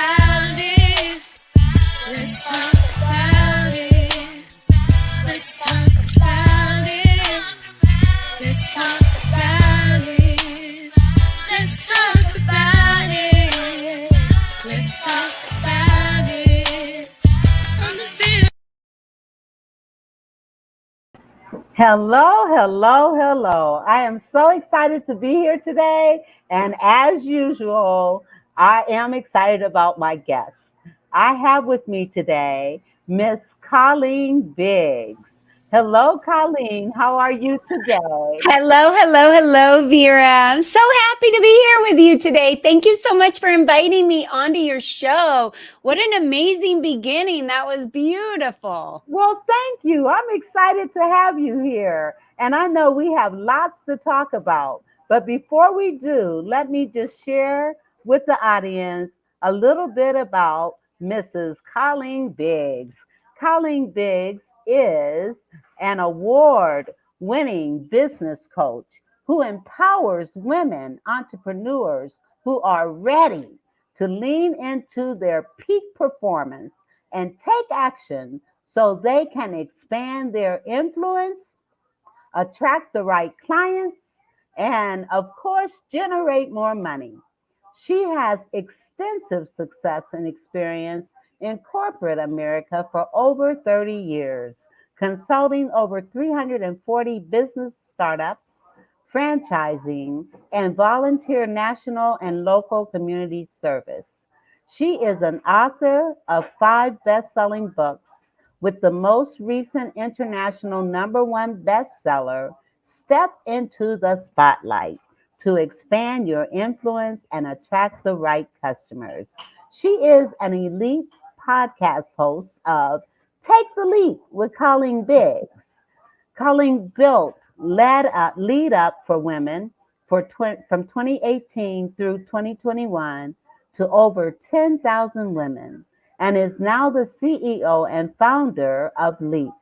about it. Let's talk about it. Let's talk about it. Let's talk about it. Let's talk about it. Let's talk about it. On the Vera. Hello, hello, hello. I am so excited to be here today. And as usual, I am excited about my guests. I have with me today Miss Colleen Biggs. Hello, Colleen. How are you today? Hello, hello, hello, Vera. I'm so happy to be here with you today. Thank you so much for inviting me onto your show. What an amazing beginning. That was beautiful. Well, thank you. I'm excited to have you here. And I know we have lots to talk about. But before we do, let me just share with the audience a little bit about Mrs. Colleen Biggs. Colleen Biggs is an award winning business coach who empowers women entrepreneurs who are ready to lean into their peak performance and take action so they can expand their influence, attract the right clients, and of course, generate more money. She has extensive success and experience in corporate America for over 30 years, consulting over 340 business startups, franchising, and volunteer national and local community service. She is an author of 5 best-selling books, with the most recent international #1 bestseller, Step into the Spotlight to expand your influence and attract the right customers. She is an elite podcast host of Take the Leap with Colleen Biggs. Colleen built Lead Up for Women from 2018 through 2021 to over 10,000 women and is now the CEO and founder of Leap.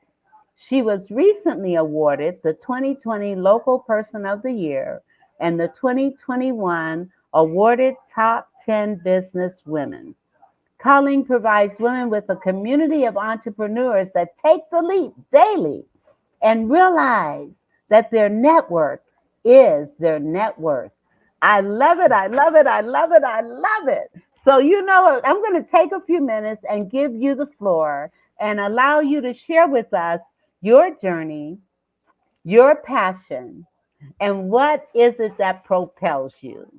She was recently awarded the 2020 Local Person of the Year and the 2021 awarded Top 10 Business Women. Colleen provides women with a community of entrepreneurs that take the leap daily and realize that their network is their net worth. I love it. I love it. I love it. I love it. So, you know what? I'm going to take a few minutes and give you the floor and allow you to share with us your journey, your passion, and what is it that propels you?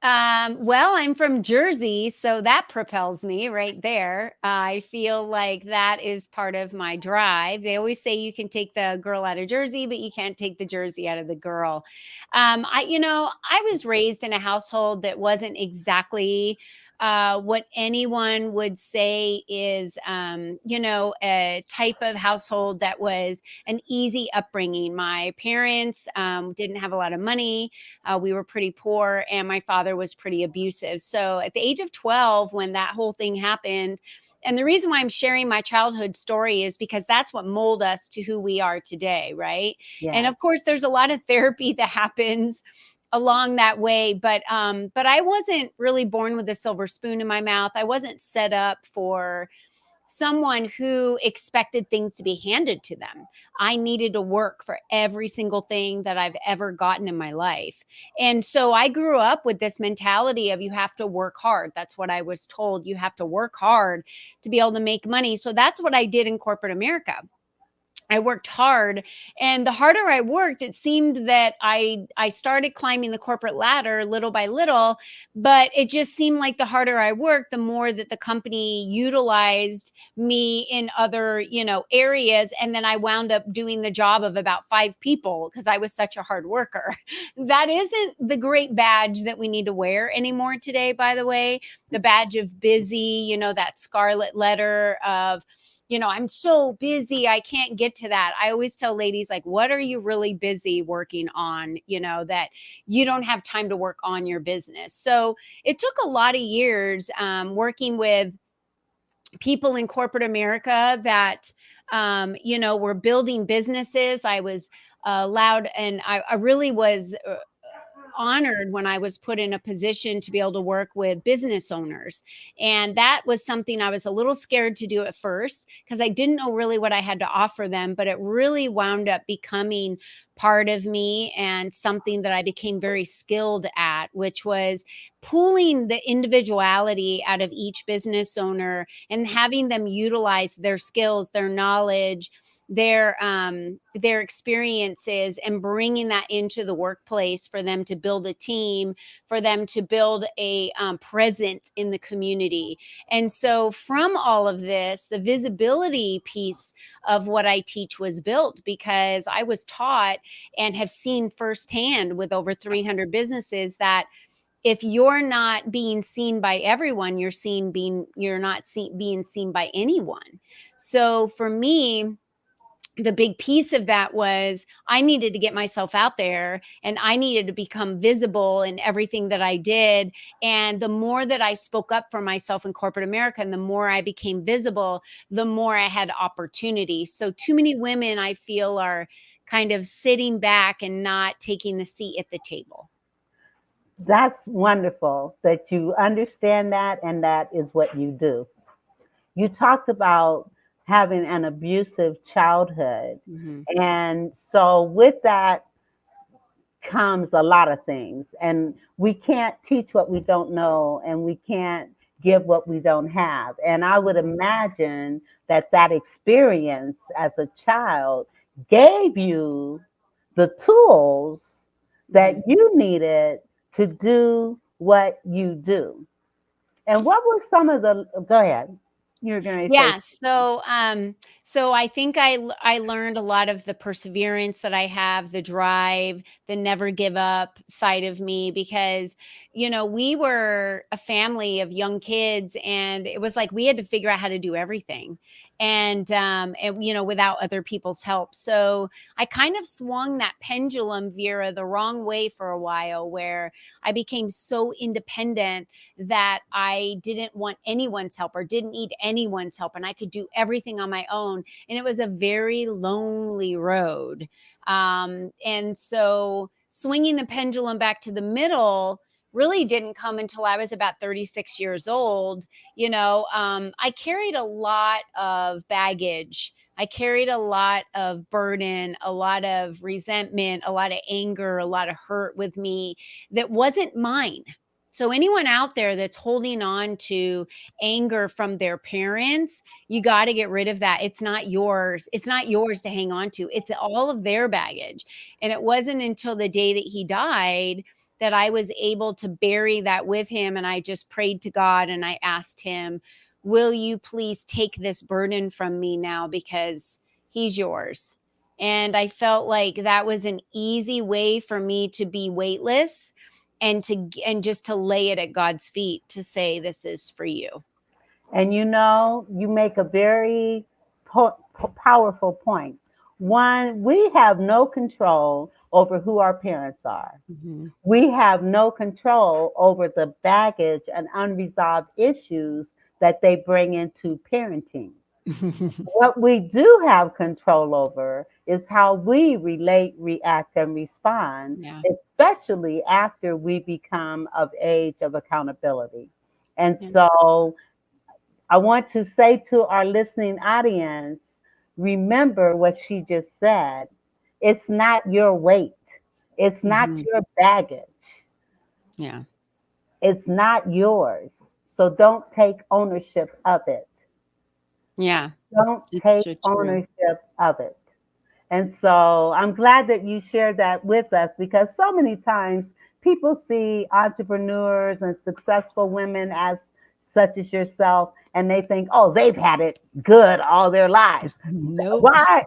Well, I'm from Jersey, so that propels me right there. I feel like that is part of my drive. They always say you can take the girl out of Jersey, but you can't take the Jersey out of the girl. I was raised in a household that wasn't exactly what anyone would say is, a type of household that was an easy upbringing. My parents didn't have a lot of money. We were pretty poor, and my father was pretty abusive. So at the age of 12, when that whole thing happened, and the reason why I'm sharing my childhood story is because that's what molded us to who we are today, right? And Yes. of course, there's a lot of therapy that happens along that way, but I wasn't really born with a silver spoon in my mouth. I wasn't set up for someone who expected things to be handed to them. I needed to work for every single thing that I've ever gotten in my life. And so I grew up with this mentality of you have to work hard. That's what I was told. You have to work hard to be able to make money. So that's what I did in corporate America. I worked hard, and the harder I worked, it seemed that I started climbing the corporate ladder little by little, but it just seemed like the harder I worked, the more that the company utilized me in other, areas, and then I wound up doing the job of about 5 people because I was such a hard worker. That isn't the great badge that we need to wear anymore today, by the way. The badge of busy, that scarlet letter of I'm so busy, I can't get to that. I always tell ladies, like, what are you really busy working on, that you don't have time to work on your business? So it took a lot of years working with people in corporate America that, were building businesses. I was allowed, and I really was. honored when I was put in a position to be able to work with business owners. And that was something I was a little scared to do at first because I didn't know really what I had to offer them, but it really wound up becoming part of me and something that I became very skilled at, which was pulling the individuality out of each business owner and having them utilize their skills, their knowledge, their experiences, and bringing that into the workplace for them to build a team, for them to build a presence in the community. And so from all of this, the visibility piece of what I teach was built because I was taught and have seen firsthand with over 300 businesses that if you're not being seen by everyone, you're not being seen by anyone. So for me, the big piece of that was I needed to get myself out there and I needed to become visible in everything that I did. And the more that I spoke up for myself in corporate America and the more I became visible, the more I had opportunity. So too many women, I feel, are kind of sitting back and not taking the seat at the table. That's wonderful that you understand that, and that is what you do. You talked about having an abusive childhood. Mm-hmm. And so, with that comes a lot of things. And we can't teach what we don't know, and we can't give what we don't have. And I would imagine that that experience as a child gave you the tools that you needed to do what you do. And what were some of the, go ahead. You're going to say, Yeah, so I think I learned a lot of the perseverance that I have, the drive, the never give up side of me because we were a family of young kids and it was like we had to figure out how to do everything and without other people's help. So I kind of swung that pendulum, Vera, the wrong way for a while where I became so independent that I didn't want anyone's help or didn't need anyone's help and I could do everything on my own. And it was a very lonely road. And so swinging the pendulum back to the middle really didn't come until I was about 36 years old. I carried a lot of baggage. I carried a lot of burden, a lot of resentment, a lot of anger, a lot of hurt with me that wasn't mine. So anyone out there that's holding on to anger from their parents, you got to get rid of that. It's not yours. It's not yours to hang on to. It's all of their baggage. And it wasn't until the day that he died that I was able to bury that with him. And I just prayed to God and I asked him, will you please take this burden from me now because he's yours? And I felt like that was an easy way for me to be weightless and just to lay it at God's feet to say, this is for you. and you make a very powerful point. One, we have no control over who our parents are. Mm-hmm. We have no control over the baggage and unresolved issues that they bring into parenting. What we do have control over is how we relate, react, and respond, Yeah. especially after we become of age of accountability. And Yeah. so I want to say to our listening audience, remember what she just said. It's not your weight. It's not Mm-hmm. your baggage. Yeah. It's not yours. So don't take ownership of it. Yeah. Don't It's take so true. ownership of it. And so I'm glad that you shared that with us because so many times people see entrepreneurs and successful women as such as yourself, and they think, oh, they've had it good all their lives. Nope. Why?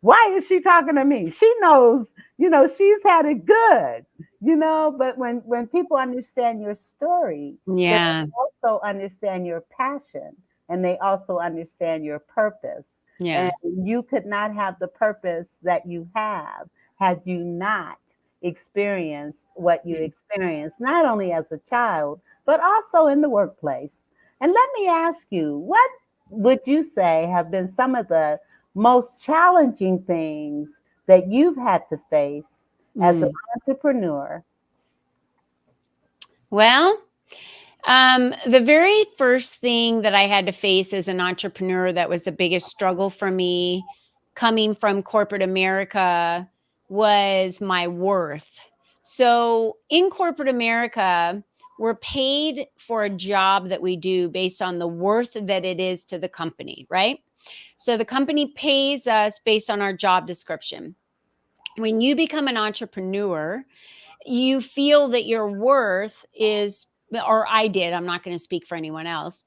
Why is she talking to me? She knows, she's had it good, but when people understand your story, they Yeah. also understand your passion and they also understand your purpose. Yeah. And you could not have the purpose that you have had you not experienced what you experienced, not only as a child, but also in the workplace. And let me ask you, what would you say have been some of the most challenging things that you've had to face as an Mm. entrepreneur? Well, the very first thing that I had to face as an entrepreneur that was the biggest struggle for me coming from corporate America was my worth. So, in corporate America, we're paid for a job that we do based on the worth that it is to the company, right? So, the company pays us based on our job description. When you become an entrepreneur, you feel that your worth is, or I did, I'm not going to speak for anyone else.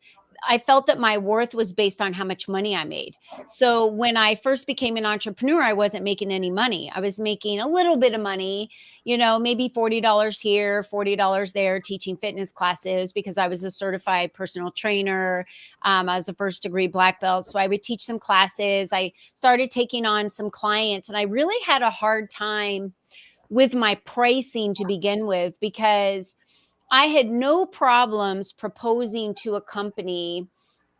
I felt that my worth was based on how much money I made. So when I first became an entrepreneur, I wasn't making any money. I was making a little bit of money, maybe $40 here, $40 there, teaching fitness classes because I was a certified personal trainer. I was a first degree black belt. So I would teach some classes. I started taking on some clients, and I really had a hard time with my pricing to begin with because I had no problems proposing to a company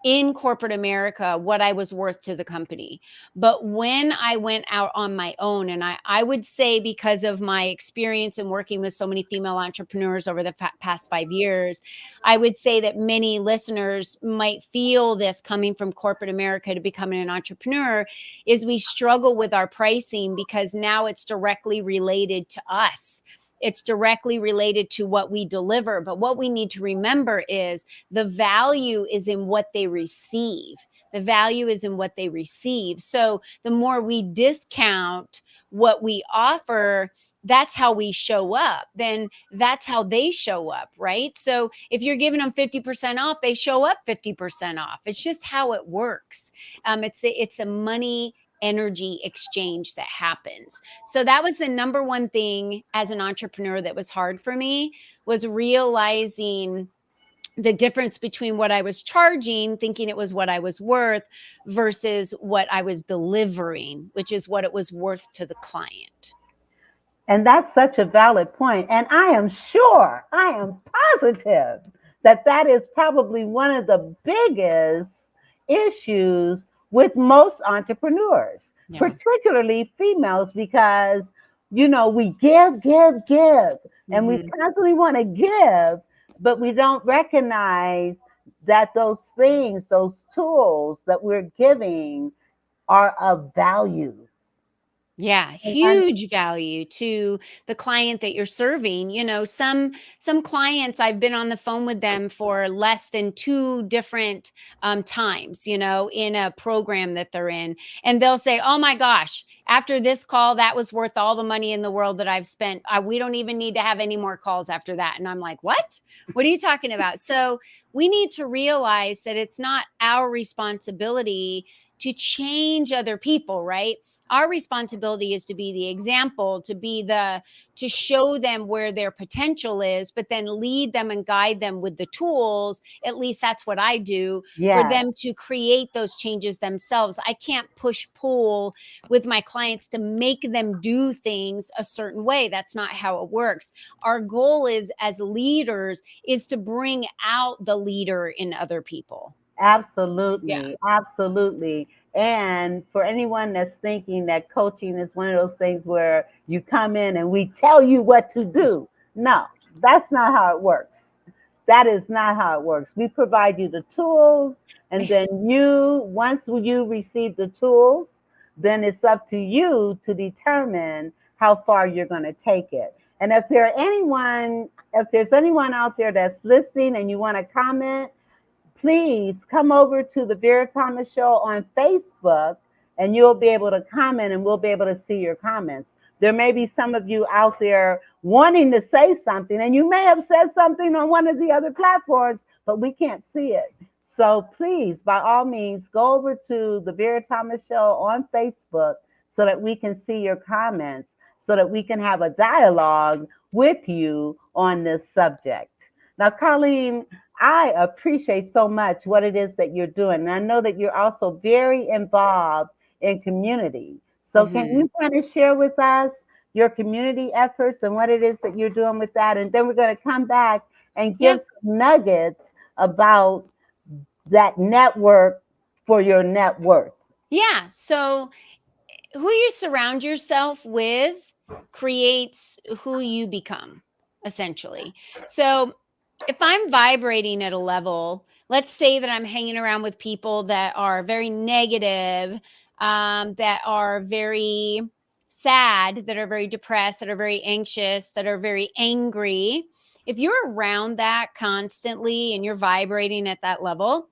in corporate America what I was worth to the company. But when I went out on my own, and I would say because of my experience in working with so many female entrepreneurs over the past 5 years, I would say that many listeners might feel this coming from corporate America to becoming an entrepreneur is we struggle with our pricing because now it's directly related to us. It's directly related to what we deliver. But what we need to remember is the value is in what they receive. The value is in what they receive. So the more we discount what we offer, that's how we show up. Then that's how they show up, right? So if you're giving them 50% off, they show up 50% off. It's just how it works. It's the money energy exchange that happens. So that was the number one thing as an entrepreneur that was hard for me, was realizing the difference between what I was charging, thinking it was what I was worth, versus what I was delivering, which is what it was worth to the client. And that's such a valid point. And I am sure, I am positive that that is probably one of the biggest issues with most entrepreneurs, Yeah. particularly females, because, we give, and we Hmm. constantly want to give, but we don't recognize that those things, those tools that we're giving are of value. Yeah, And huge value to the client that you're serving. Some clients, I've been on the phone with them for less than two different times, in a program that they're in, and they'll say, "Oh my gosh, after this call, that was worth all the money in the world that I've spent. We don't even need to have any more calls after that." And I'm like, "What? What are you talking about?" So we need to realize that it's not our responsibility to change other people, right? Our responsibility is to be the example, to show them where their potential is, but then lead them and guide them with the tools. At least that's what I do, for yes, them to create those changes themselves. I can't push pull with my clients to make them do things a certain way. That's not how it works. Our goal is, as leaders, is to bring out the leader in other people. Yeah. absolutely, absolutely. And for anyone that's thinking that coaching is one of those things where you come in and we tell you what to do, no, that's not how it works. That is not how it works. We provide you the tools, and then once you receive the tools, then it's up to you to determine how far you're going to take it. And if there's anyone out there that's listening and you want to comment, please come over to the Vera Thomas Show on Facebook, and you'll be able to comment and we'll be able to see your comments. There may be some of you out there wanting to say something, and you may have said something on one of the other platforms, but we can't see it. So please, by all means, go over to the Vera Thomas Show on Facebook so that we can see your comments, so that we can have a dialogue with you on this subject. Now, Colleen, I appreciate so much what it is that you're doing. And I know that you're also very involved in community. So, can Mhm. you kind of share with us your community efforts and what it is that you're doing with that? And then we're going to come back and Yeah. give some nuggets about that network for your net worth. Yeah. So who you surround yourself with creates who you become, essentially. So if I'm vibrating at a level, let's say that I'm hanging around with people that are very negative, that are very sad, that are very depressed, that are very anxious, that are very angry. If you're around that constantly and you're vibrating at that level,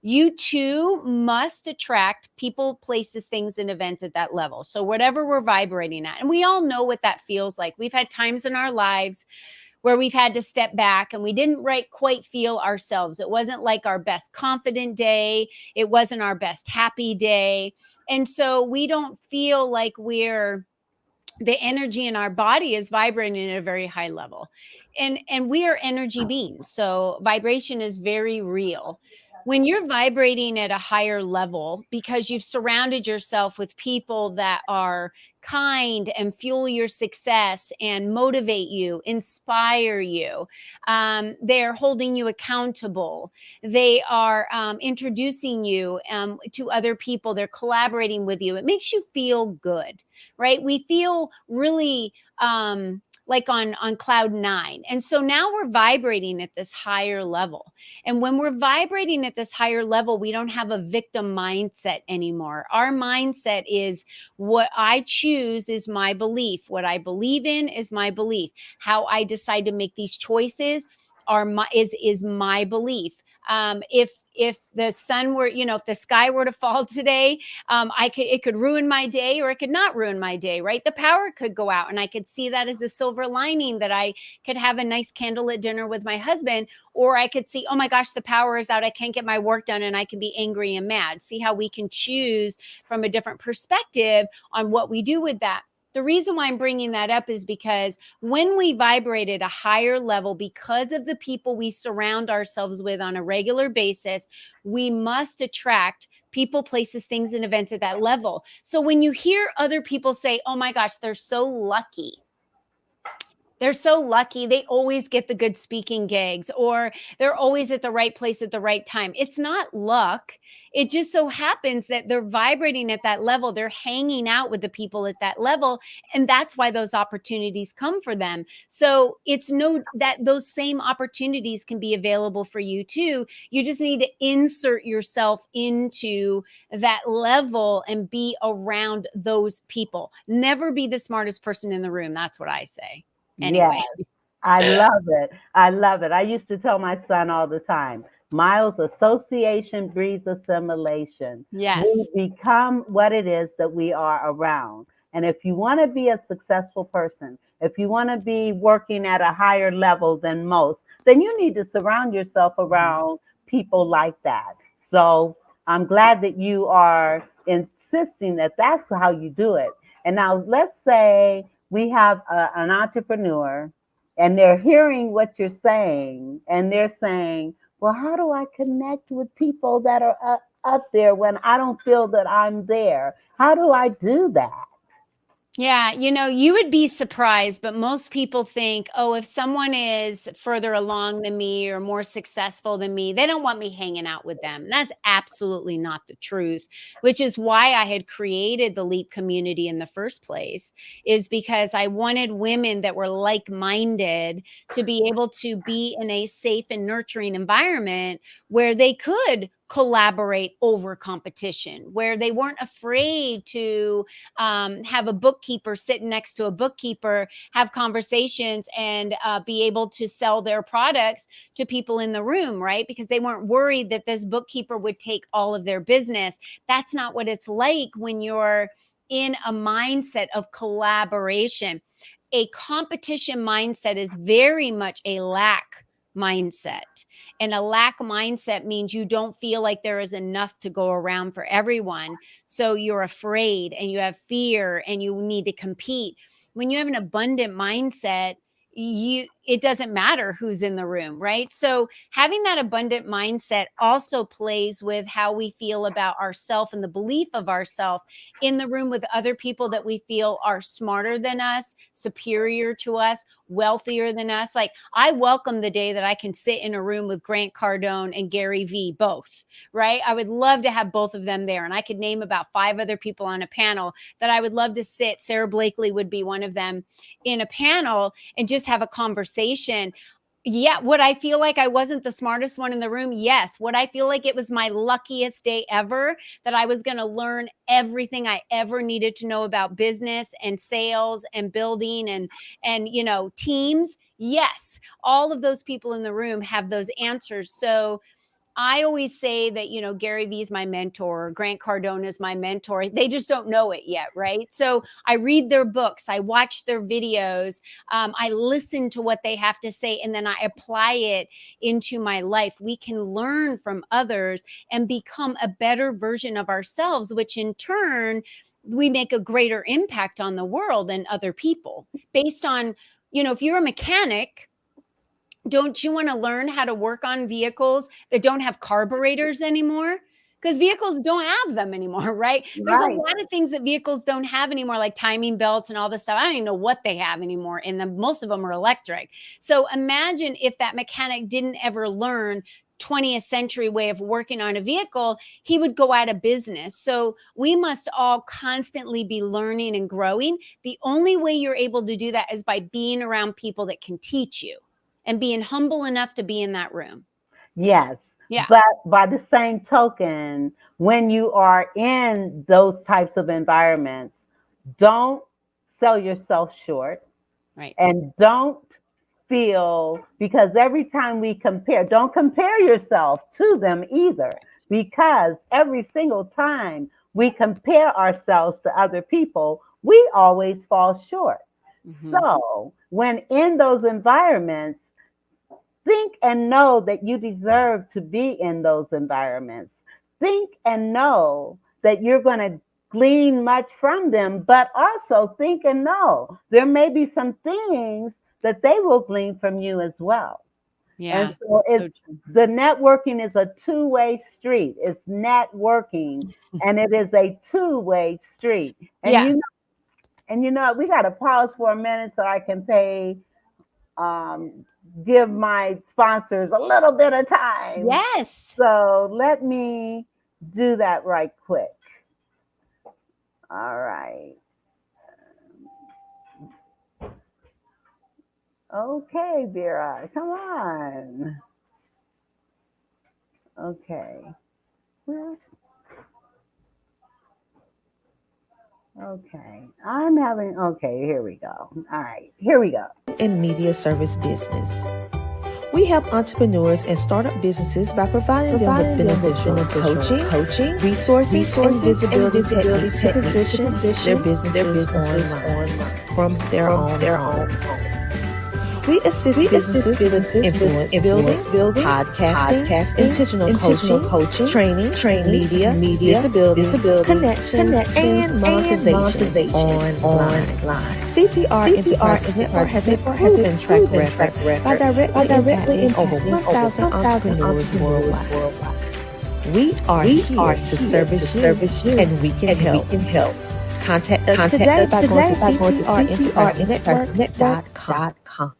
you too must attract people, places, things, and events at that level. So, whatever we're vibrating at, and we all know what that feels like. We've had times in our lives where we've had to step back and we didn't quite feel ourselves. It wasn't like our best confident day, it wasn't our best happy day. And so, we don't feel like the energy in our body is vibrating at a very high level, and we are energy beings, so vibration is very real. When you're vibrating at a higher level because you've surrounded yourself with people that are kind and fuel your success and motivate you, inspire you, they're holding you accountable, they are introducing you to other people, they're collaborating with you, it makes you feel good, right? We feel really like on cloud nine. And so now we're vibrating at this higher level. And when we're vibrating at this higher level, we don't have a victim mindset anymore. Our mindset is what I choose is my belief. What I believe in is my belief. How I decide to make these choices is my belief. If the sun were, if the sky were to fall today, it could ruin my day or it could not ruin my day, right? The power could go out and I could see that as a silver lining, that I could have a nice candlelit dinner with my husband, or I could see, oh my gosh, the power is out, I can't get my work done, and I can be angry and mad. See how we can choose from a different perspective on what we do with that. The reason why I'm bringing that up is because when we vibrate at a higher level, because of the people we surround ourselves with on a regular basis, we must attract people, places, things, and events at that level. So when you hear other people say, oh my gosh, they're so lucky, they always get the good speaking gigs, or they're always at the right place at the right time. It's not luck. It just so happens that they're vibrating at that level. They're hanging out with the people at that level. And that's why those opportunities come for them. So it's that those same opportunities can be available for you too. You just need to insert yourself into that level and be around those people. Never be the smartest person in the room. That's what I say. Yes, Anyway, I love it. I love it. I used to tell my son all the time, Miles, association breeds assimilation. We yes. become what it is that we are around. And if you want to be a successful person, if you want to be working at a higher level than most, then you need to surround yourself around people like that. So I'm glad that you are insisting that that's how you do it. And now let's say we have an entrepreneur and they're hearing what you're saying and they're saying, well, how do I connect with people that are up there when I don't feel that I'm there? How do I do that? Yeah, you would be surprised, but most people think, oh, if someone is further along than me or more successful than me, they don't want me hanging out with them. And that's absolutely not the truth, which is why I had created the Leap community in the first place, is because I wanted women that were like-minded to be able to be in a safe and nurturing environment where they could collaborate over competition, where they weren't afraid to have a bookkeeper sitting next to a bookkeeper, have conversations, and be able to sell their products to people in the room, right? Because they weren't worried that this bookkeeper would take all of their business. That's not what it's like when you're in a mindset of collaboration. A competition mindset is very much a lack mindset. And a lack mindset means you don't feel like there is enough to go around for everyone. So you're afraid and you have fear and you need to compete. When you have an abundant mindset, it doesn't matter who's in the room, right? So having that abundant mindset also plays with how we feel about ourselves and the belief of ourselves in the room with other people that we feel are smarter than us, superior to us, wealthier than us. Like, I welcome the day that I can sit in a room with Grant Cardone and Gary Vee, both, right? I would love to have both of them there. And I could name about 5 other people on a panel that I would love to sit. Sarah Blakely would be one of them, in a panel and just have a conversation. Yeah. Would I feel like I wasn't the smartest one in the room? Yes. Would I feel like it was my luckiest day ever, that I was going to learn everything I ever needed to know about business and sales and building and, you know, teams? Yes. All of those people in the room have those answers. So I always say that, you know, Gary Vee is my mentor, Grant Cardone is my mentor. They just don't know it yet, right? So I read their books, I watch their videos, I listen to what they have to say, and then I apply it into my life. We can learn from others and become a better version of ourselves, which in turn, we make a greater impact on the world and other people based on, you know, if you're a mechanic, don't you want to learn how to work on vehicles that don't have carburetors anymore? Because vehicles don't have them anymore, right? There's a lot of things that vehicles don't have anymore, like timing belts and all this stuff. I don't even know what they have anymore in them. Most of them are electric. So imagine if that mechanic didn't ever learn 20th century way of working on a vehicle, he would go out of business. So we must all constantly be learning and growing. The only way you're able to do that is by being around people that can teach you and being humble enough to be in that room. Yes. Yeah. But by the same token, when you are in those types of environments, don't sell yourself short. Right. And don't feel, because every time we compare, don't compare yourself to them either, because every single time we compare ourselves to other people, we always fall short. Mm-hmm. So when in those environments, think and know that you deserve to be in those environments. Think and know that you're going to glean much from them, but also think and know there may be some things that they will glean from you as well. Yeah. And so the networking is a two-way street. It's networking, and it is a two-way street. And you know, we got to pause for a minute so I can give my sponsors a little bit of time. Yes. So let me do that right quick. All right. Okay, Vera, come on. Okay. Well, okay. Okay, here we go. All right, here we go. In media service business. We help entrepreneurs and startup businesses by providing them with beneficial coaching, resources, and visibility techniques to position their businesses online from their own homes. We assist businesses with influence building, podcasting, intentional coaching, training, media, visibility, connection, and monetization online. CTR Network has a proven track record by directly impacting over 1,000 entrepreneurs worldwide. We are here to service you, and we can help. Contact us today by going to CTREnterpriseNetwork.com.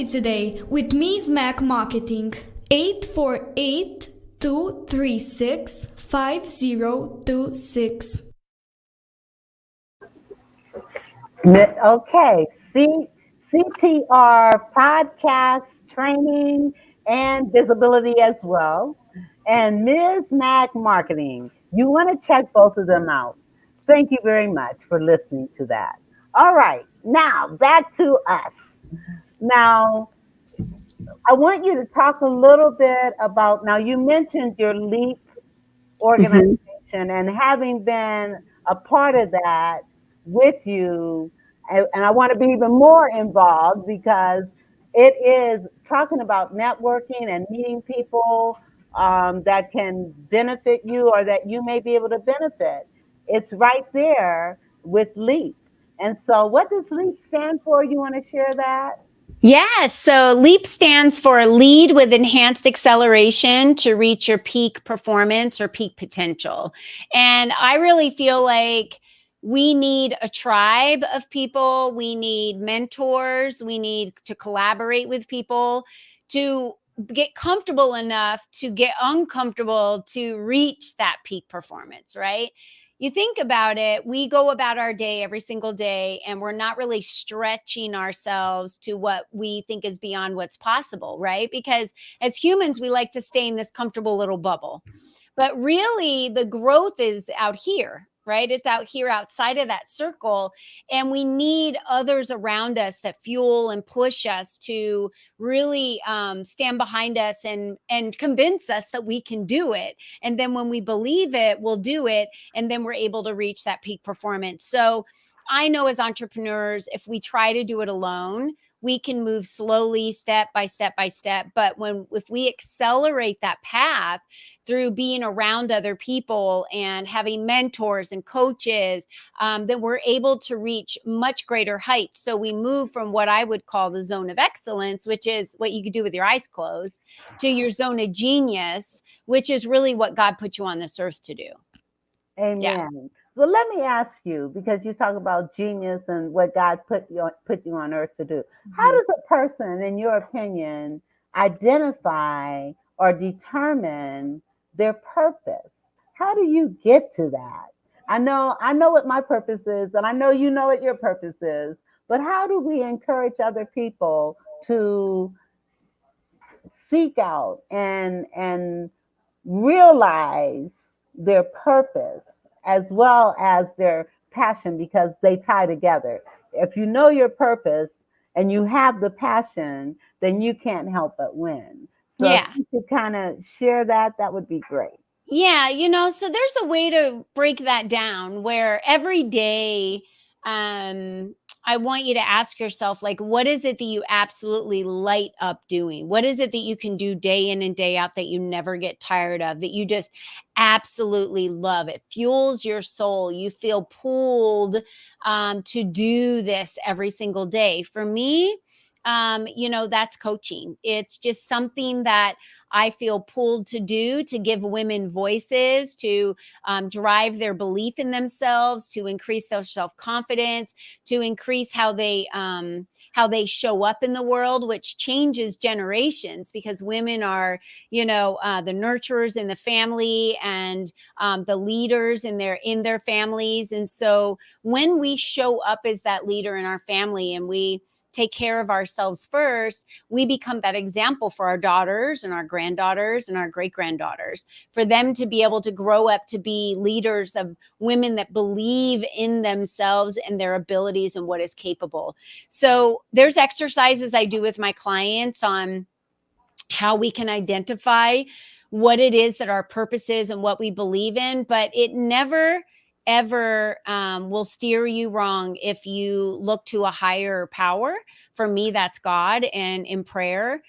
Today with Ms. Mac Marketing. 848-236-5026. Okay, CTR podcast training and visibility as well. And Ms. Mac Marketing. You want to check both of them out. Thank you very much for listening to that. All right, now back to us. Now, I want you to talk a little bit about. Now, you mentioned your LEAP Mhm. organization and having been a part of that with you. And I want to be even more involved because it is talking about networking and meeting people that can benefit you or that you may be able to benefit. It's right there with LEAP. And so, what does LEAP stand for? You want to share that? Yes. So LEAP stands for Lead with Enhanced Acceleration to Reach Your Peak Performance or Peak Potential. And I really feel like we need a tribe of people. We need mentors. We need to collaborate with people to get comfortable enough to get uncomfortable to reach that peak performance, right? You think about it, we go about our day every single day and we're not really stretching ourselves to what we think is beyond what's possible, right? Because as humans, we like to stay in this comfortable little bubble. But really, the growth is out here, right? It's out here outside of that circle. And we need others around us that fuel and push us to really stand behind us and convince us that we can do it. And then when we believe it, we'll do it. And then we're able to reach that peak performance. So I know as entrepreneurs, if we try to do it alone, we can move slowly, step by step by step. But if we accelerate that path through being around other people and having mentors and coaches, then we're able to reach much greater heights. So we move from what I would call the zone of excellence, which is what you could do with your eyes closed, to your zone of genius, which is really what God put you on this earth to do. Yeah. Amen. Well, let me ask you, because you talk about genius and what God put you on earth to do. How Mhm. does a person, in your opinion, identify or determine their purpose? How do you get to that? I know what my purpose is, and I know you know what your purpose is, but how do we encourage other people to seek out and realize their purpose as well as their passion because they tie together. If you know your purpose and you have the passion, then you can't help but win. So if Yeah. you could kind of share that, that would be great. Yeah, so there's a way to break that down where every day um I want you to ask yourself, like, what is it that you absolutely light up doing? What is it that you can do day in and day out that you never get tired of, that you just absolutely love? It fuels your soul. You feel pulled to do this every single day. For me, that's coaching. It's just something that I feel pulled to do, to give women voices, to drive their belief in themselves, to increase their self confidence, to increase how they show up in the world, which changes generations because women are, the nurturers in the family and the leaders in their families. And so when we show up as that leader in our family and we take care of ourselves first, we become that example for our daughters and our granddaughters and our great granddaughters, for them to be able to grow up to be leaders of women that believe in themselves and their abilities and what is capable. So there's exercises I do with my clients on how we can identify what it is that our purpose is and what we believe in, but it never ever will steer you wrong if you look to a higher power. For me, that's God, and in prayer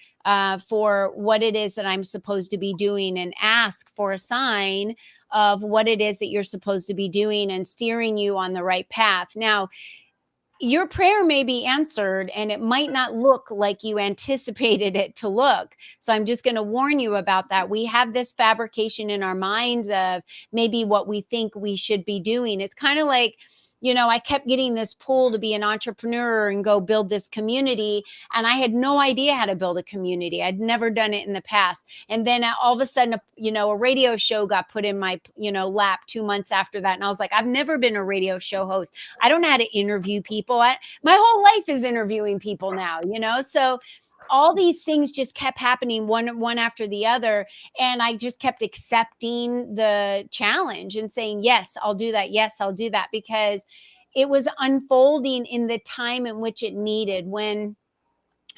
for what it is that I'm supposed to be doing, and ask for a sign of what it is that you're supposed to be doing and steering you on the right path. Now, your prayer may be answered and it might not look like you anticipated it to look. So I'm just going to warn you about that. We have this fabrication in our minds of maybe what we think we should be doing. It's kind of like I kept getting this pull to be an entrepreneur and go build this community. And I had no idea how to build a community. I'd never done it in the past. And then all of a sudden, a radio show got put in my, lap 2 months after that. And I was like, I've never been a radio show host. I don't know how to interview people. My whole life is interviewing people now, so all these things just kept happening one after the other. And I just kept accepting the challenge and saying, yes, I'll do that. Yes, I'll do that, because it was unfolding in the time in which it needed. When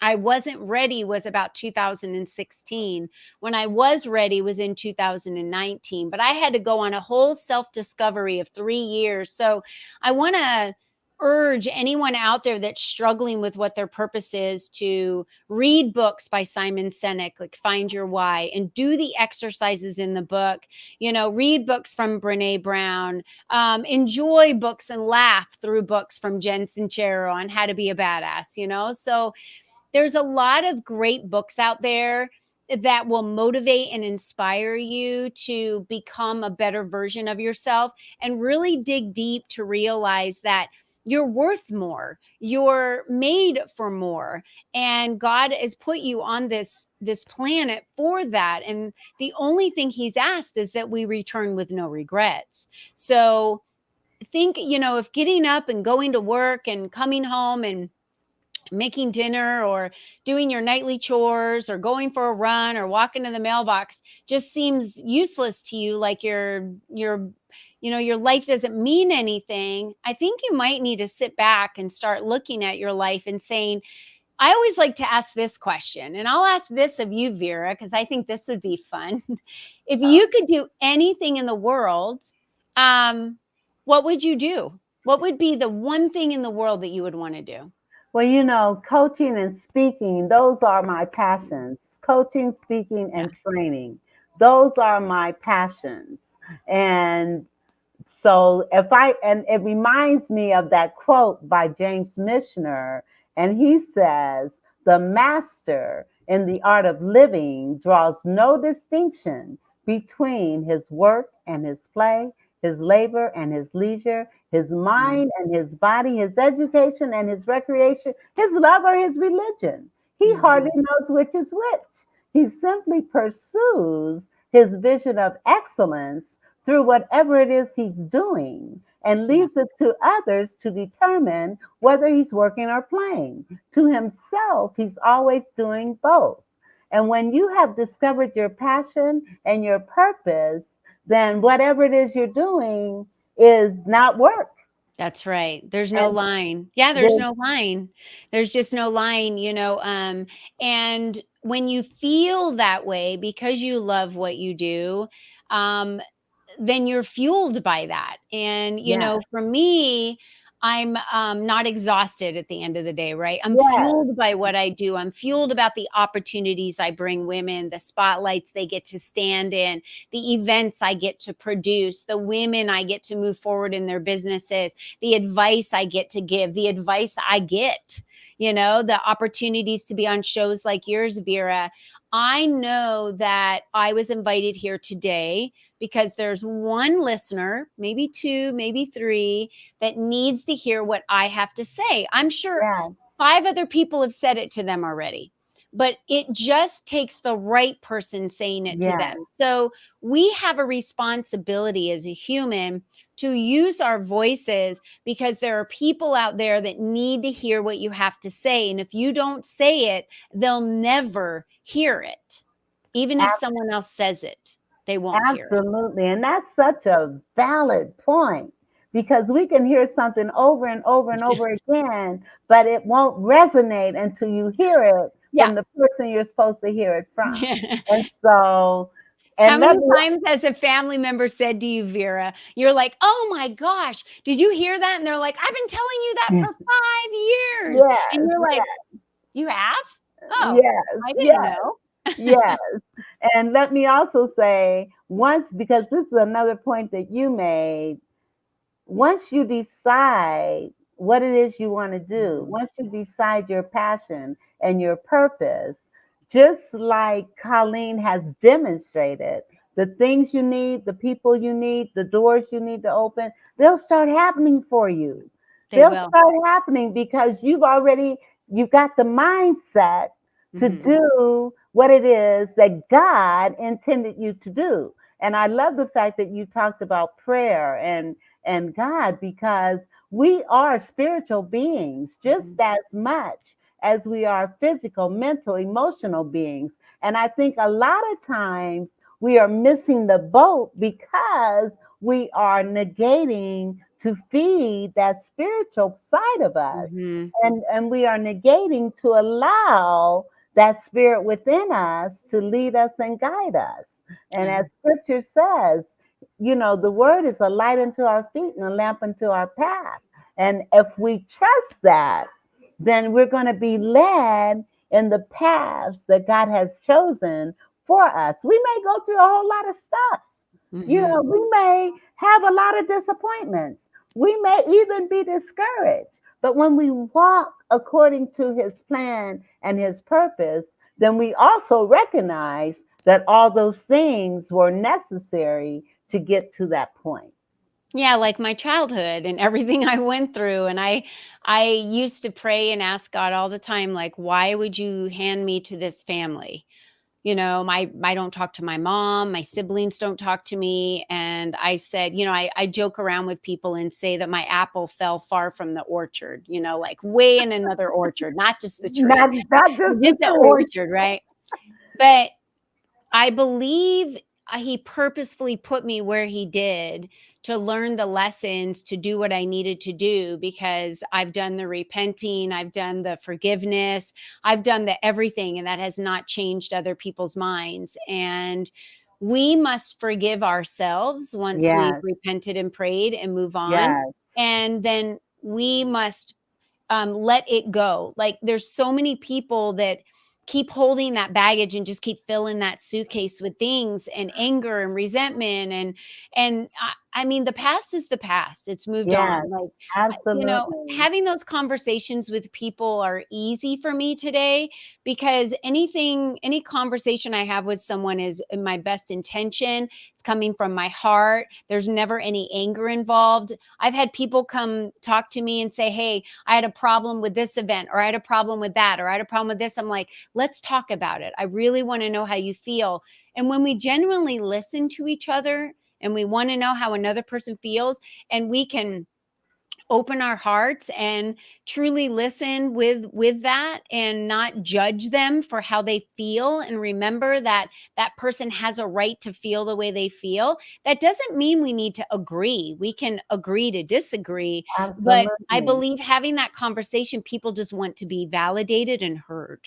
I wasn't ready was about 2016. When I was ready was in 2019. But I had to go on a whole self-discovery of 3 years. So I want to urge anyone out there that's struggling with what their purpose is to read books by Simon Sinek, like Find Your Why, and do the exercises in the book. Read books from Brene Brown, enjoy books and laugh through books from Jen Sincero on how to be a badass, So there's a lot of great books out there that will motivate and inspire you to become a better version of yourself, and really dig deep to realize that you're worth more. You're made for more. And God has put you on this planet for that. And the only thing he's asked is that we return with no regrets. So think, if getting up and going to work and coming home and making dinner or doing your nightly chores or going for a run or walking to the mailbox just seems useless to you, like your life doesn't mean anything, I think you might need to sit back and start looking at your life and saying, I always like to ask this question, and I'll ask this of you, Vera, because I think this would be fun. If you could do anything in the world, what would you do? What would be the one thing in the world that you would want to do? Well, coaching and speaking, those are my passions. Coaching, speaking, and training. Those are my passions. And so and it reminds me of that quote by James Michener, and he says, the master in the art of living draws no distinction between his work and his play, his labor and his leisure, his mind and his body, his education and his recreation, his love or his religion. He hardly knows which is which. He simply pursues his vision of excellence through whatever it is he's doing, and leaves it to others to determine whether he's working or playing. To himself, he's always doing both. And when you have discovered your passion and your purpose, then whatever it is you're doing is not work. That's right. There's no line. Yeah, there's no line. There's just no line, and when you feel that way because you love what you do, then you're fueled by that. And, for me, I'm not exhausted at the end of the day, right? I'm fueled by what I do. I'm fueled about the opportunities I bring women, the spotlights they get to stand in, the events I get to produce, the women I get to move forward in their businesses, the advice I get to give, the advice I get, the opportunities to be on shows like yours, Vera. I know that I was invited here today because there's one listener, maybe two, maybe three, that needs to hear what I have to say. I'm sure 5 other people have said it to them already, but it just takes the right person saying it to them. So we have a responsibility as a human to use our voices, because there are people out there that need to hear what you have to say. And if you don't say it, they'll never hear it. Even if someone else says it, they won't hear it. Absolutely. And that's such a valid point, because we can hear something over and over and over again, but it won't resonate until you hear it from the person you're supposed to hear it from. And so, how many times has a family member said to you, Vera, you're like, oh my gosh, did you hear that? And they're like, I've been telling you that for 5 years. And you're like, you have? Oh, I didn't know. Yes. And let me also say, because this is another point that you made, once you decide what it is you want to do, once you decide your passion and your purpose, just like Colleen has demonstrated, the things you need, the people you need, the doors you need to open, they'll start happening for you. They They'll will. start happening because you've got the mindset to Mhm. do what it is that God intended you to do. And I love the fact that you talked about prayer and God, because we are spiritual beings just Mhm. as much as we are physical, mental, emotional beings. And I think a lot of times we are missing the boat because we are negating to feed that spiritual side of us. Mhm. And we are negating to allow that spirit within us to lead us and guide us. And Yeah. as scripture says, the word is a light unto our feet and a lamp unto our path. And if we trust that, then we're going to be led in the paths that God has chosen for us. We may go through a whole lot of stuff. Mhm. We may have a lot of disappointments. We may even be discouraged. But when we walk according to his plan and his purpose, then we also recognize that all those things were necessary to get to that point. Yeah, like my childhood and everything I went through, and I used to pray and ask God all the time, like, why would you hand me to this family? My I don't talk to my mom, my siblings don't talk to me. And I said, I joke around with people and say that my apple fell far from the orchard, like way in another orchard, not just the tree, Not just the just the tree. orchard, right? But I believe he purposefully put me where he did to learn the lessons, to do what I needed to do, because I've done the repenting, I've done the forgiveness, I've done the everything, and that has not changed other people's minds. And we must forgive ourselves once we've Yes, repented and prayed and move on. yes, And then we must let it go. Like there's so many people that keep holding that baggage and just keep filling that suitcase with things and anger and resentment and I mean the past is the past. It's moved yes, on. Like absolutely. having those conversations with people are easy for me today because any conversation I have with someone is in my best intention. It's coming from my heart. There's never any anger involved. I've had people come talk to me and say, "Hey, I had a problem with this event, or I had a problem with that, or I had a problem with this." I'm like, let's talk about it. I really want to know how you feel. And when we genuinely listen to each other and we want to know how another person feels, and we can open our hearts and truly listen with that and not judge them for how they feel, and remember that that person has a right to feel the way they feel, that doesn't mean we need to agree. We can agree to disagree, but I Absolutely. believe having that conversation, people just want to be validated and heard.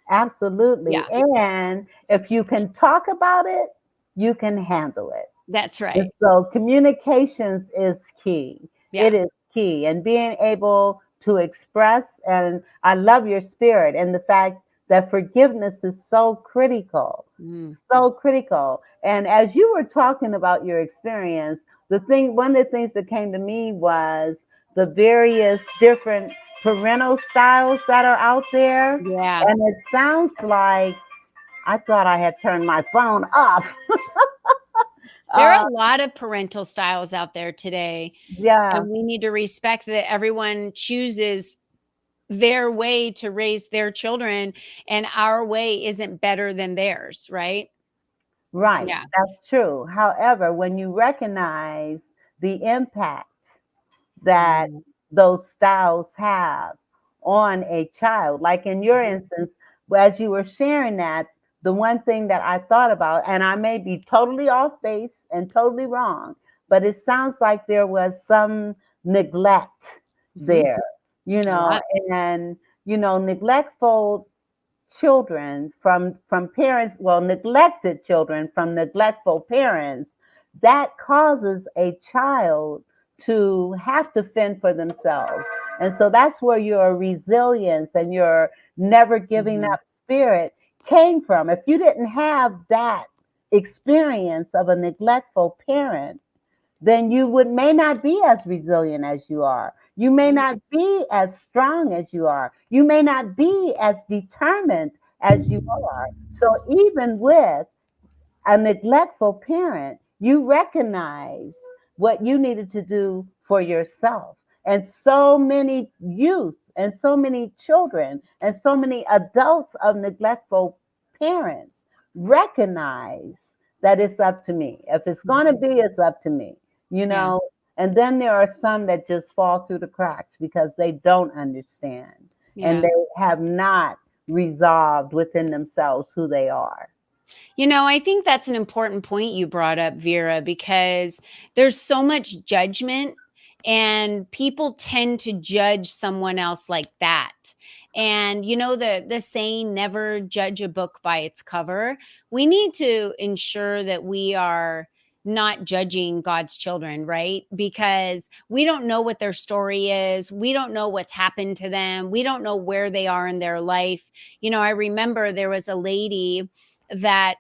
Absolutely. Yeah, And if you can talk about it, you can handle it. that's And right. so communications is key. Yeah. It is key. And being able to express, and I love your spirit and the fact that forgiveness is so critical, Mm. so critical. And as you were talking about your experience, one of the things that came to me was the various different parental styles that are out there. Yeah. And it sounds like I thought I had turned my phone off. There are Uh, a lot of parental styles out there today, yeah, and we need to respect that everyone chooses their way to raise their children, and our way isn't better than theirs, right? right. Yeah. That's true. However, when you recognize the impact that Mhm. those styles have on a child, like in your Mhm. instance, as you were sharing that, the one thing that I thought about, and I may be totally off base and totally wrong, but it sounds like there was some neglect Mhm. there, you A know, lot. and, neglectful children from parents, well, neglected children from neglectful parents, that causes a child to have to fend for themselves. And so that's where your resilience and your never giving Mhm. up spirit came from. If you didn't have that experience of a neglectful parent, then you would may not be as resilient as you are. You may Right. not be as strong as you are. You may not be as determined as you are. So even with a neglectful parent, you recognize what you needed to do for yourself. And so many youth and so many children and so many adults of neglectful parents recognize that it's up to me. If it's going to be, it's up to me, you Yeah. know. And then there are some that just fall through the cracks because they don't understand and Yeah. they have not resolved within themselves who they are. I think that's an important point you brought up, Vera, because there's so much judgment and people tend to judge someone else like that. And the saying, never judge a book by its cover. We need to ensure that we are not judging God's children, right? Because we don't know what their story is. We don't know what's happened to them. We don't know where they are in their life. I remember there was a lady that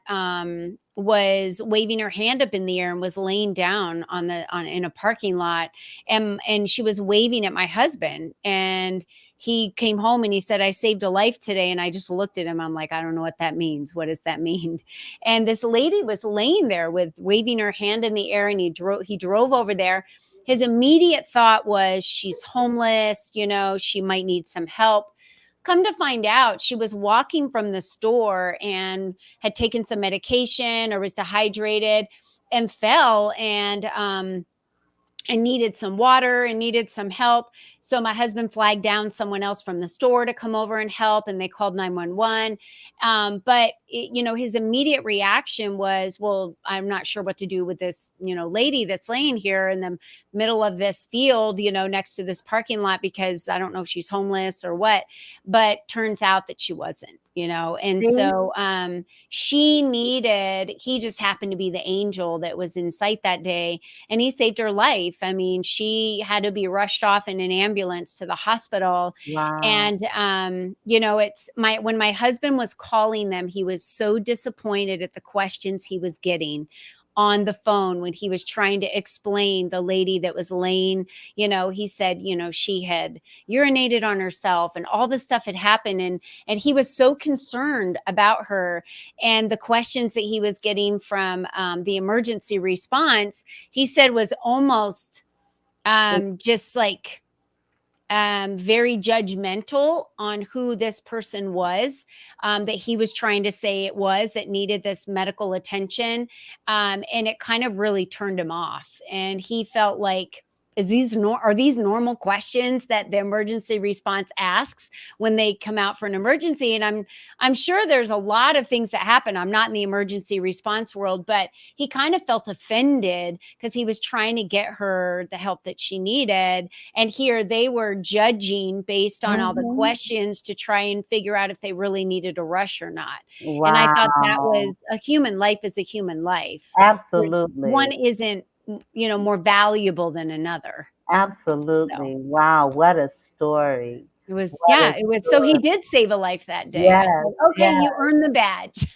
was waving her hand up in the air and was laying down in a parking lot, and she was waving at my husband, and he came home and he said, I saved a life today. And I just looked at him. I'm like, I don't know what that means. What does that mean? And this lady was laying there with waving her hand in the air, and he drove over there. His immediate thought was, she's homeless, she might need some help. Come to find out, she was walking from the store and had taken some medication or was dehydrated and fell and needed some water and needed some help. So my husband flagged down someone else from the store to come over and help, and they called 911. But his immediate reaction was, well, I'm not sure what to do with this, lady that's laying here in the middle of this field, next to this parking lot, because I don't know if she's homeless or what. But turns out that she wasn't. And so he just happened to be the angel that was in sight that day, and he saved her life. I mean, she had to be rushed off in an ambulance to the hospital. Wow. And, when my husband was calling them, he was so disappointed at the questions he was getting on the phone when he was trying to explain the lady that was laying. He said, she had urinated on herself and all this stuff had happened. And he was so concerned about her, and the questions that he was getting from the emergency response, he said, was almost just like very judgmental on who this person was, that he was trying to say it was, that needed this medical attention. And it kind of really turned him off. And he felt like, are these normal questions that the emergency response asks when they come out for an emergency? And I'm sure there's a lot of things that happen. I'm not in the emergency response world, but he kind of felt offended because he was trying to get her the help that she needed. And here they were judging based on all the questions to try and figure out if they really needed a rush or not. Wow. And I thought that was, a human life is a human life. Absolutely. One isn't, more valuable than another. Absolutely. So. Wow, what a story. It was, What it was. So he did save a life that day. Yes, I said, okay, yes. you earned the badge.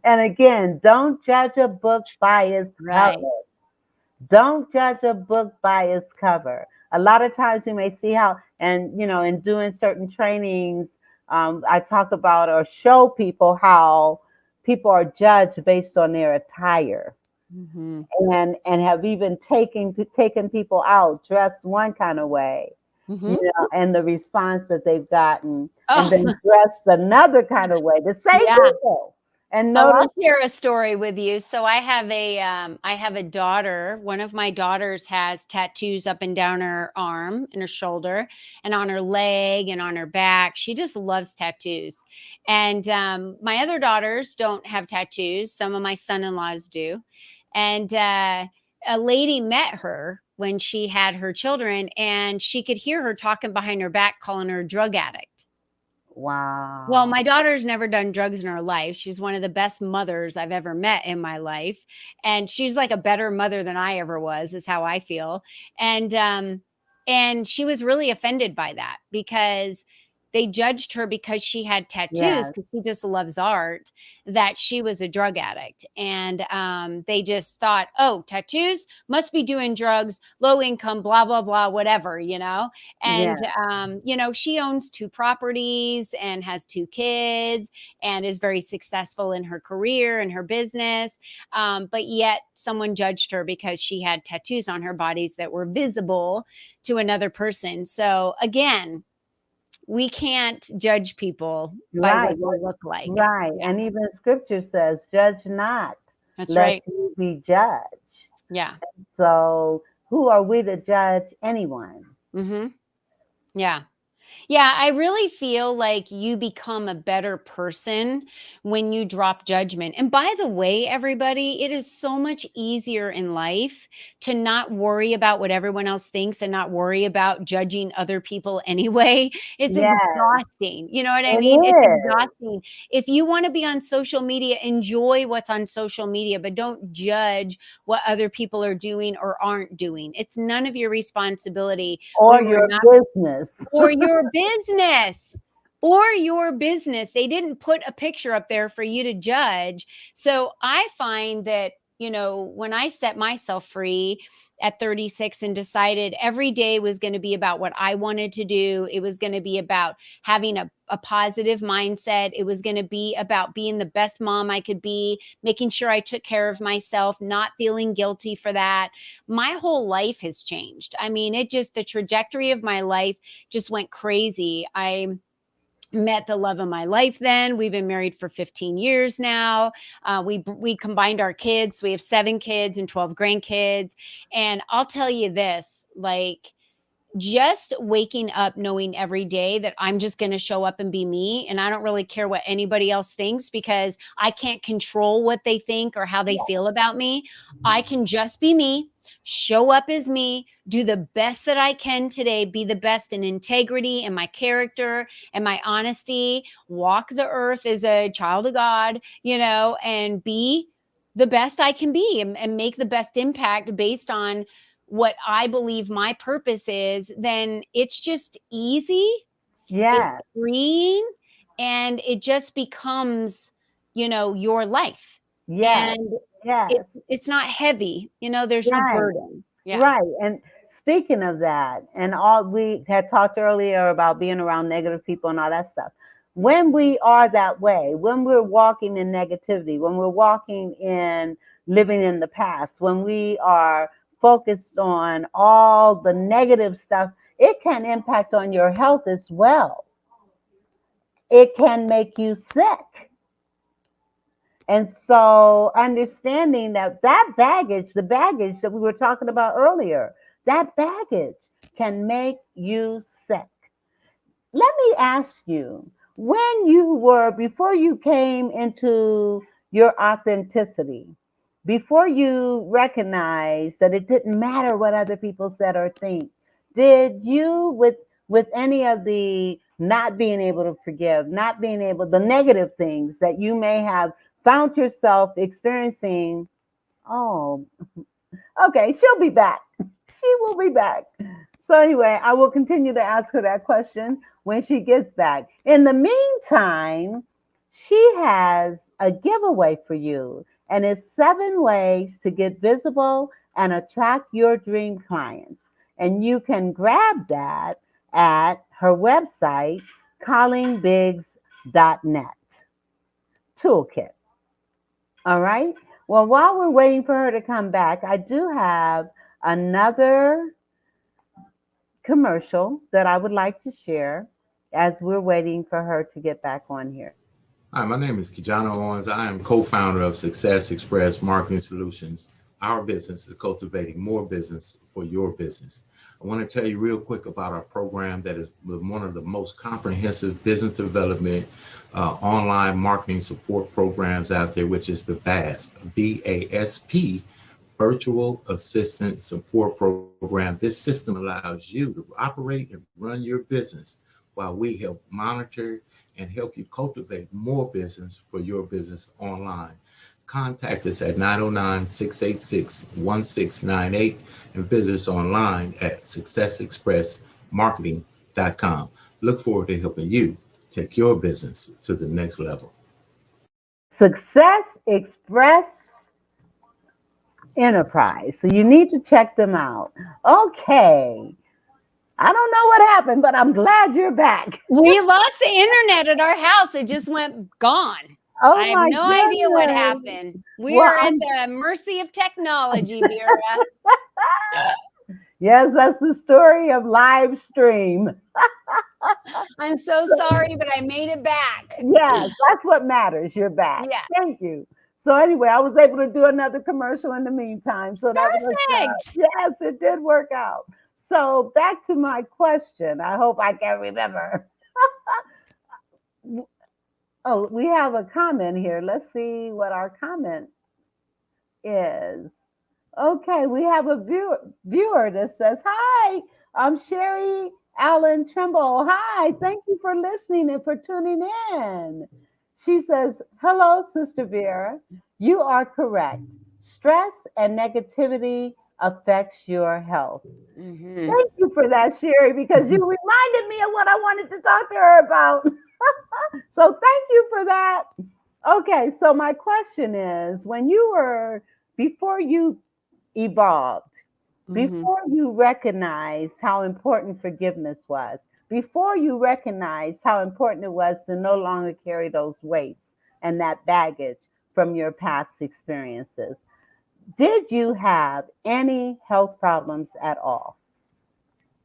And again, don't judge a book by its cover. Don't judge a book by its cover. A lot of times we may see how, and in doing certain trainings, I talk about or show people how people are judged based on their attire. Mm-hmm. And have even taken people out dressed one kind of way, Mm-hmm. and the response that they've gotten, and then dressed another kind of way. The same people. And I'll share a story with you. So I have a daughter. One of my daughters has tattoos up and down her arm and her shoulder and on her leg and on her back. She just loves tattoos. And my other daughters don't have tattoos. Some of my son-in-laws do. And a lady met her when she had her children, and she could hear her talking behind her back, calling her a drug addict. Wow. Well, my daughter's never done drugs in her life. She's one of the best mothers I've ever met in my life. And she's like a better mother than I ever was, is how I feel. And she was really offended by that, because they judged her because she had tattoos, Yes. because she just loves art, that she was a drug addict. And they just thought, oh, tattoos must be doing drugs, low income, blah, blah, blah, whatever, you know? And, Yes. you know, she owns 2 properties and has 2 kids and is very successful in her career and her business. But yet someone judged her because she had tattoos on her bodies that were visible to another person. So again, we can't judge people by Right. what they look like. Right. Yeah, And even scripture says, judge not, that's lest right. you be judged. Yeah. So who are we to judge anyone? Mm-hmm. Yeah. Yeah, I really feel like you become a better person when you drop judgment. And by the way, everybody, it is so much easier in life to not worry about what everyone else thinks and not worry about judging other people anyway. It's Yes, exhausting. You know what I it mean? It's is. exhausting. If you want to be on social media, enjoy what's on social media, but don't judge what other people are doing or aren't doing. It's none of your responsibility. Or We were your not business. or your business or your business. They didn't put a picture up there for you to judge. So I find that, you know, when I set myself free at 36 and decided every day was going to be about what I wanted to do, it was going to be about having a positive mindset. It was going to be about being the best mom I could be, making sure I took care of myself, not feeling guilty for that. My whole life has changed. I mean, the trajectory of my life just went crazy. I met the love of my life then. We've been married for 15 years now. We combined our kids. So we have 7 kids and 12 grandkids. And I'll tell you this, like, just waking up knowing every day that I'm just going to show up and be me. And I don't really care what anybody else thinks, because I can't control what they think or how they feel about me. I can just be me, show up as me, do the best that I can today, be the best in integrity and my character and my honesty, walk the earth as a child of God, you know, and be the best I can be, and make the best impact based on what I believe my purpose is. Then it's just easy, it's Yes, freeing, and it just becomes, you know, your life. yes, And yes. it's not heavy, you know, there's no Right, burden. Yeah. right. And speaking of that, and all we had talked earlier about being around negative people and all that stuff. When we are that way, when we're walking in negativity, when we're walking in living in the past, when we are focused on all the negative stuff, it can impact on your health as well. It can make you sick. And so understanding that that baggage, the baggage that we were talking about earlier, that baggage can make you sick. Let me ask you, when you were, before you came into your authenticity, before you recognized that it didn't matter what other people said or think, did you, with any of the not being able to forgive, not being able, the negative things that you may have found yourself experiencing, oh, okay, she'll be back. She will be back. So anyway, I will continue to ask her that question when she gets back. In the meantime, she has a giveaway for you, and it's 7 ways to get visible and attract your dream clients. And you can grab that at her website, callingbigs.net. Toolkit. All right. Well, while we're waiting for her to come back, I do have another commercial that I would like to share as we're waiting for her to get back on here. Hi, my name is Kijano Owens. I am co-founder of Success Express Marketing Solutions. Our business is cultivating more business for your business. I want to tell you real quick about our program that is one of the most comprehensive business development online marketing support programs out there, which is the VASP, VASP, Virtual Assistant Support Program. This system allows you to operate and run your business while we help monitor and help you cultivate more business for your business online. Contact us at 909-686-1698 and visit us online at successexpressmarketing.com. Look forward to helping you take your business to the next level. Success Express Enterprise. So you need to check them out. Okay. I don't know what happened, but I'm glad you're back. We lost the internet at our house. It just went gone. Oh I have my no idea what goodness. happened. We Well, are at the mercy of technology, Vera. yes, that's the story of live stream. I'm so sorry, but I made it back. Yes, that's what matters. You're back. Yeah. Thank you. So anyway, I was able to do another commercial in the meantime. So that worked out. Perfect. Yes, it did work out. So back to my question. I hope I can remember. Oh, we have a comment here. Let's see what our comment is. Okay, we have a viewer that says, "Hi, I'm Sherry Allen Trimble. Hi, thank you for listening and for tuning in." She says, "Hello, Sister Vera. You are correct. Stress and negativity affects your health." Mhm. Thank you for that, Sherry, because you reminded me of what I wanted to talk to her about. So thank you for that. Okay, so my question is, before you evolved, Mhm. before you recognized how important forgiveness was, before you recognized how important it was to no longer carry those weights and that baggage from your past experiences, did you have any health problems at all?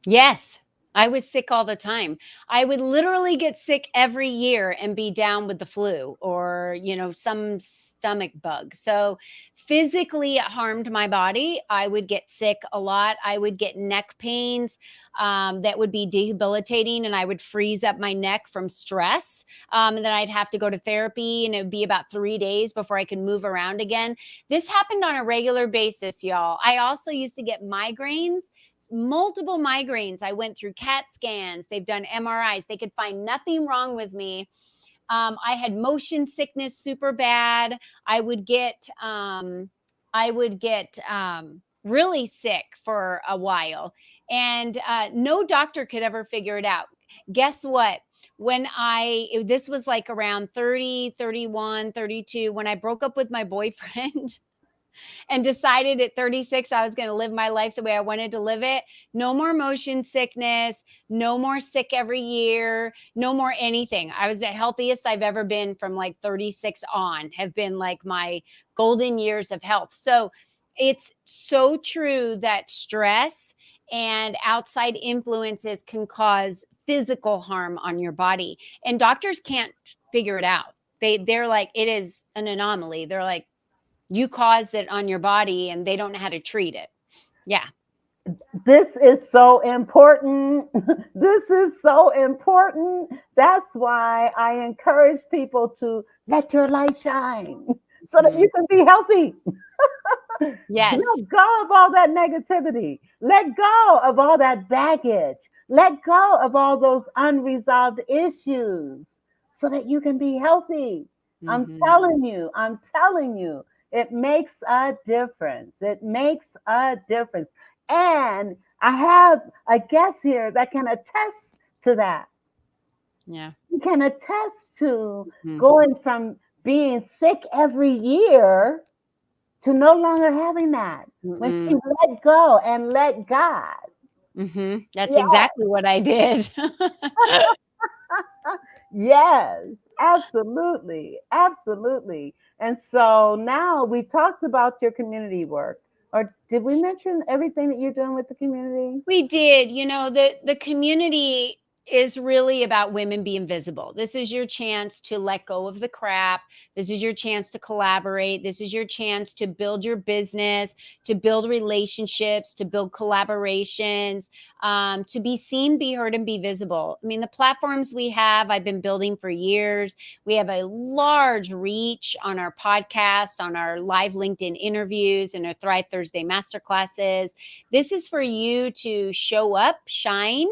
Yes, I was sick all the time. I would literally get sick every year and be down with the flu or, some stomach bug. So physically, it harmed my body. I would get sick a lot. I would get neck pains that would be debilitating, and I would freeze up my neck from stress. And then I'd have to go to therapy, and it would be about 3 days before I could move around again. This happened on a regular basis, y'all. I also used to get migraines, multiple migraines. I went through CAT scans. They've done MRIs. They could find nothing wrong with me. I had motion sickness super bad. I would get really sick for a while, and no doctor could ever figure it out. Guess what? This was like around 30, 31, 32, when I broke up with my boyfriend. And decided at 36 I was going to live my life the way I wanted to live it. No more motion sickness, no more sick every year, no more anything. I was the healthiest I've ever been from like 36 on, have been like my golden years of health. So it's so true that stress and outside influences can cause physical harm on your body. And doctors can't figure it out. They're like, it is an anomaly. They're like, you caused it on your body and they don't know how to treat it. Yeah. This is so important. This is so important. That's why I encourage people to let your light shine so that you can be healthy. Yes. Let go of all that negativity. Let go of all that baggage. Let go of all those unresolved issues so that you can be healthy. I'm telling you, it makes a difference. It makes a difference. And I have a guest here that can attest to that. Yeah. You can attest to Mhm. going from being sick every year to no longer having that. When she let go and let God. That's Yeah. exactly what I did. Yes, absolutely. Absolutely. And so now we talked about your community work. Or did we mention everything that you're doing with the community? We did. The community is really about women being visible. This is your chance to let go of the crap. This is your chance to collaborate. This is your chance to build your business, to build relationships, to build collaborations, to be seen, be heard, and be visible. I mean, the platforms we have, I've been building for years. We have a large reach on our podcast, on our live LinkedIn interviews, and our Thrive Thursday masterclasses. This is for you to show up, shine,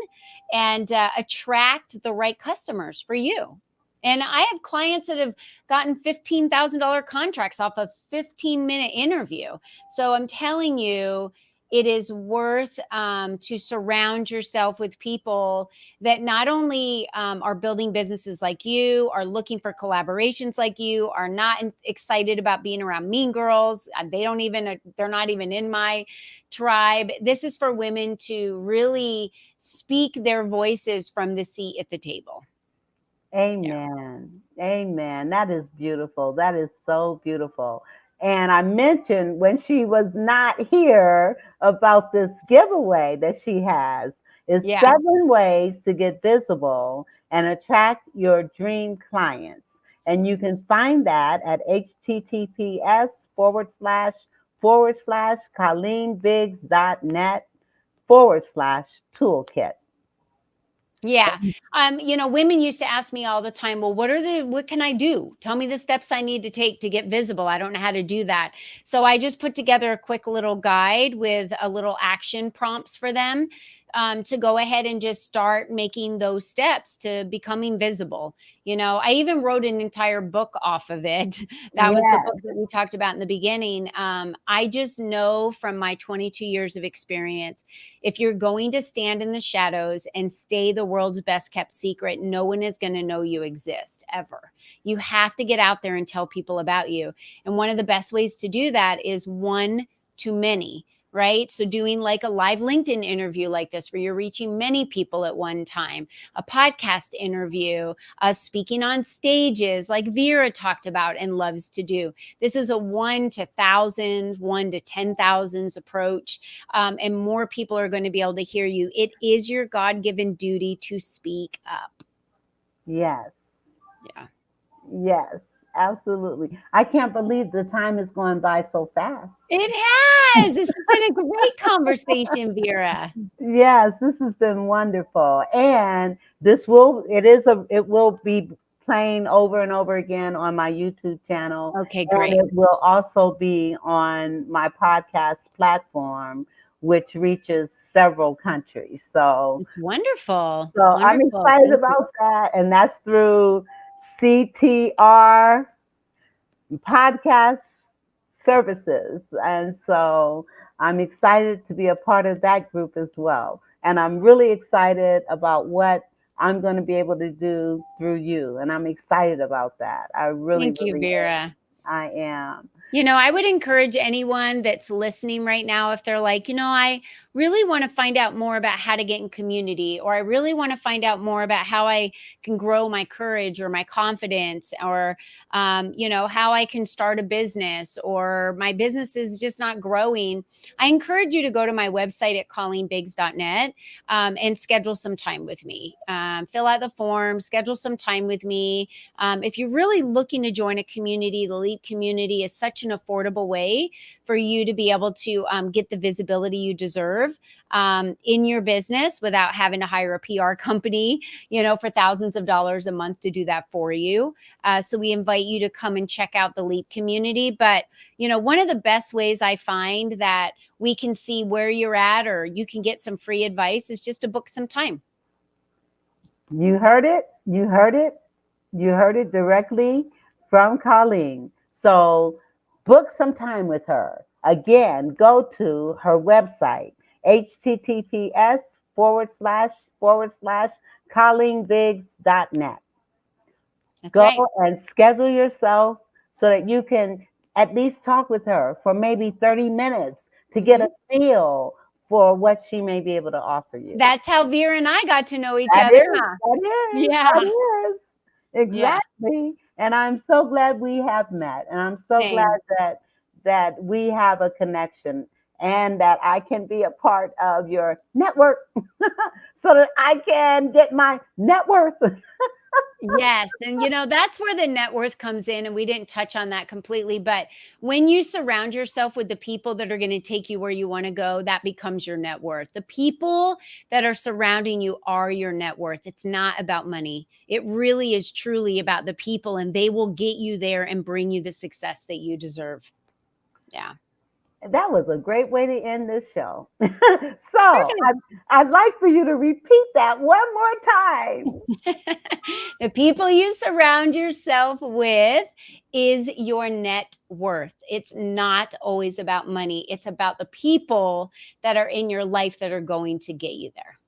and attract the right customers for you. And I have clients that have gotten $15,000 contracts off a 15-minute interview. So I'm telling you, it is worth to surround yourself with people that not only are building businesses like you, are looking for collaborations like you, are not excited about being around mean girls. They're not even in my tribe. This is for women to really speak their voices from the seat at the table. Amen. Amen. That is beautiful. That is so beautiful. And I mentioned when she was not here about this giveaway that she has is Yeah. 7 ways to get visible and attract your dream clients. And you can find that at https://colleenbiggs.net/toolkit. Yeah. Women used to ask me all the time, well, what can I do? Tell me the steps I need to take to get visible. I don't know how to do that. So I just put together a quick little guide with a little action prompts for them to go ahead and just start making those steps to becoming visible. I even wrote an entire book off of it. That was the Yes. book that we talked about in the beginning. I just know from my 22 years of experience, if you're going to stand in the shadows and stay the world's best kept secret, no one is going to know you exist ever. You have to get out there and tell people about you. And one of the best ways to do that is one to many, right? So doing like a live LinkedIn interview like this, where you're reaching many people at one time, a podcast interview, speaking on stages like Vera talked about and loves to do. This is a 1 to 1,000, 1 to 10,000s approach. And more people are going to be able to hear you. It is your God-given duty to speak up. Yes. Yeah. Yes, absolutely. I can't believe the time is going by so fast. It has. This has been a great conversation, Vera. Yes, this has been wonderful. And it will be playing over and over again on my YouTube channel. Okay, And great. it will also be on my podcast platform, which reaches several countries. It's wonderful. So I'm Wonderful. excited Thank you. about that. And that's through CTR podcast services. And so I'm excited to be a part of that group as well. And I'm really excited about what I'm going to be able to do through you. And I'm excited about that. I really, Thank you, really Vera. I am. I would encourage anyone that's listening right now, if they're like, I really want to find out more about how to get in community, or I really want to find out more about how I can grow my courage or my confidence, or, how I can start a business, or my business is just not growing. I encourage you to go to my website at colleenbiggs.net and schedule some time with me. Fill out the form, schedule some time with me. If you're really looking to join a community, the LEAP community is such an affordable way for you to be able to get the visibility you deserve in your business without having to hire a PR company, for thousands of dollars a month to do that for you. So we invite you to come and check out the LEAP community. But, one of the best ways I find that we can see where you're at, or you can get some free advice, is just to book some time. You heard it. You heard it. You heard it directly from Colleen. So book some time with her. Again, go to her website, https://colleenbiggs.net. That's Go right. and schedule yourself so that you can at least talk with her for maybe 30 minutes to get a feel for what she may be able to offer you. That's how Vera and I got to know each That other. is, Huh? that is, Yeah. that is. Exactly. And I'm so glad we have met. And I'm so Same. glad that we have a connection and that I can be a part of your network so that I can get my net worth. Yes. And, that's where the net worth comes in. And we didn't touch on that completely. But when you surround yourself with the people that are going to take you where you want to go, that becomes your net worth. The people that are surrounding you are your net worth. It's not about money. It really is truly about the people, and they will get you there and bring you the success that you deserve. Yeah. That was a great way to end this show. I'd like for you to repeat that one more time. The people you surround yourself with is your net worth. It's not always about money. It's about the people that are in your life that are going to get you there.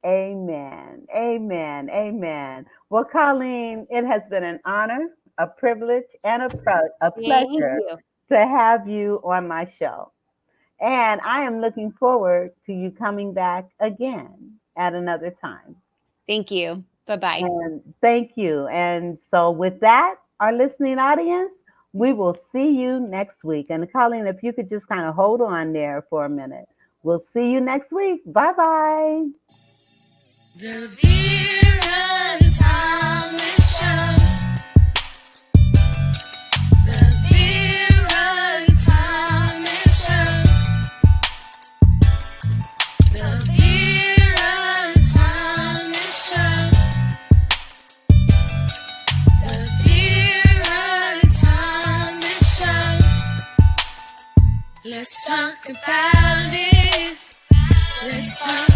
Amen. Amen. Amen. Well, Colleen, it has been an honor, a privilege, and a pleasure to have you on my show. And I am looking forward to you coming back again at another time. Thank you. Bye-bye. And thank you. And so with that, our listening audience, we will see you next week. And Colleen, if you could just kind of hold on there for a minute. We'll see you next week. Bye-bye. The Vera Thomas Show. The Vera Thomas Show. The Vera Thomas Show. The Vera Thomas Show. Let's talk about it. Let's talk.